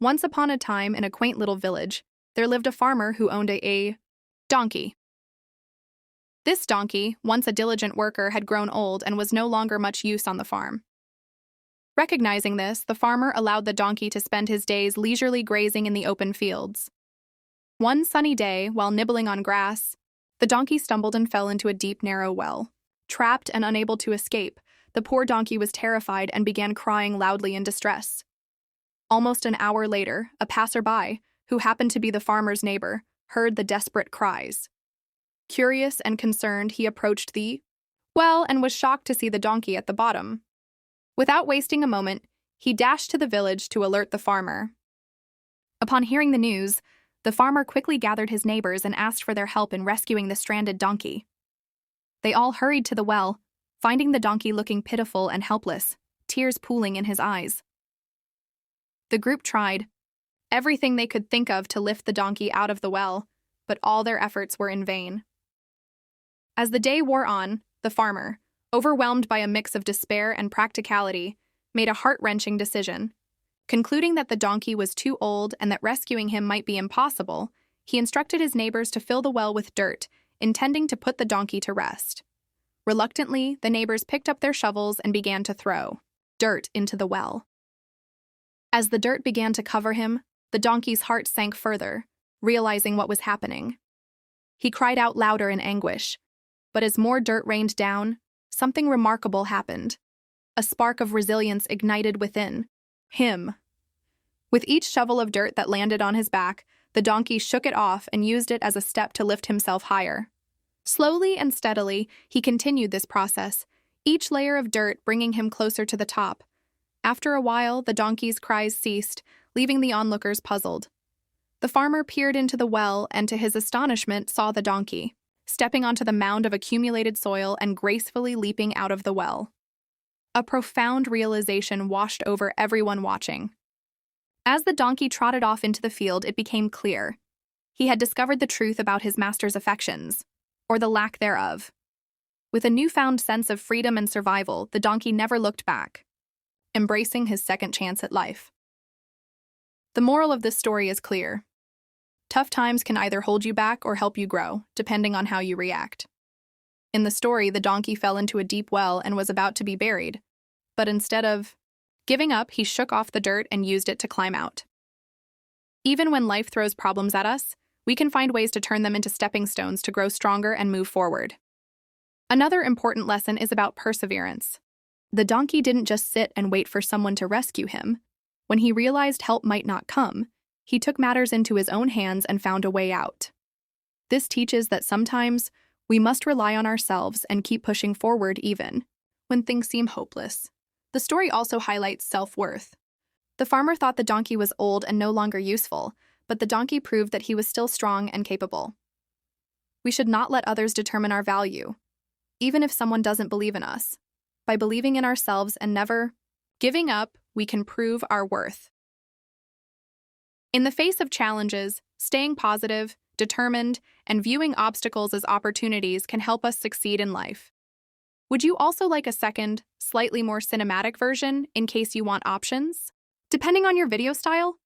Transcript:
Once upon a time, in a quaint little village, there lived a farmer who owned a donkey. This donkey, once a diligent worker, had grown old and was no longer much use on the farm. Recognizing this, the farmer allowed the donkey to spend his days leisurely grazing in the open fields. One sunny day, while nibbling on grass, the donkey stumbled and fell into a deep, narrow well. Trapped and unable to escape, the poor donkey was terrified and began crying loudly in distress. Almost an hour later, a passerby, who happened to be the farmer's neighbor, heard the desperate cries. Curious and concerned, he approached the well and was shocked to see the donkey at the bottom. Without wasting a moment, he dashed to the village to alert the farmer. Upon hearing the news, the farmer quickly gathered his neighbors and asked for their help in rescuing the stranded donkey. They all hurried to the well, finding the donkey looking pitiful and helpless, tears pooling in his eyes. The group tried everything they could think of to lift the donkey out of the well, but all their efforts were in vain. As the day wore on, the farmer, overwhelmed by a mix of despair and practicality, made a heart-wrenching decision. Concluding that the donkey was too old and that rescuing him might be impossible, he instructed his neighbors to fill the well with dirt, intending to put the donkey to rest. Reluctantly, the neighbors picked up their shovels and began to throw dirt into the well. As the dirt began to cover him, the donkey's heart sank further, realizing what was happening. He cried out louder in anguish, but as more dirt rained down, something remarkable happened. A spark of resilience ignited within him. With each shovel of dirt that landed on his back, the donkey shook it off and used it as a step to lift himself higher. Slowly and steadily, he continued this process, each layer of dirt bringing him closer to the top. After a while, the donkey's cries ceased, leaving the onlookers puzzled. The farmer peered into the well and, to his astonishment, saw the donkey, stepping onto the mound of accumulated soil and gracefully leaping out of the well. A profound realization washed over everyone watching. As the donkey trotted off into the field, it became clear. He had discovered the truth about his master's affections, or the lack thereof. With a newfound sense of freedom and survival, the donkey never looked back, embracing his second chance at life. The moral of this story is clear. Tough times can either hold you back or help you grow, depending on how you react. In the story, the donkey fell into a deep well and was about to be buried, but instead of giving up, he shook off the dirt and used it to climb out. Even when life throws problems at us, we can find ways to turn them into stepping stones to grow stronger and move forward. Another important lesson is about perseverance. The donkey didn't just sit and wait for someone to rescue him. When he realized help might not come, he took matters into his own hands and found a way out. This teaches that sometimes we must rely on ourselves and keep pushing forward even when things seem hopeless. The story also highlights self-worth. The farmer thought the donkey was old and no longer useful, but the donkey proved that he was still strong and capable. We should not let others determine our value, even if someone doesn't believe in us. By believing in ourselves and never giving up, we can prove our worth. In the face of challenges, staying positive, determined, and viewing obstacles as opportunities can help us succeed in life. Would you also like a second, slightly more cinematic version in case you want options? Depending on your video style,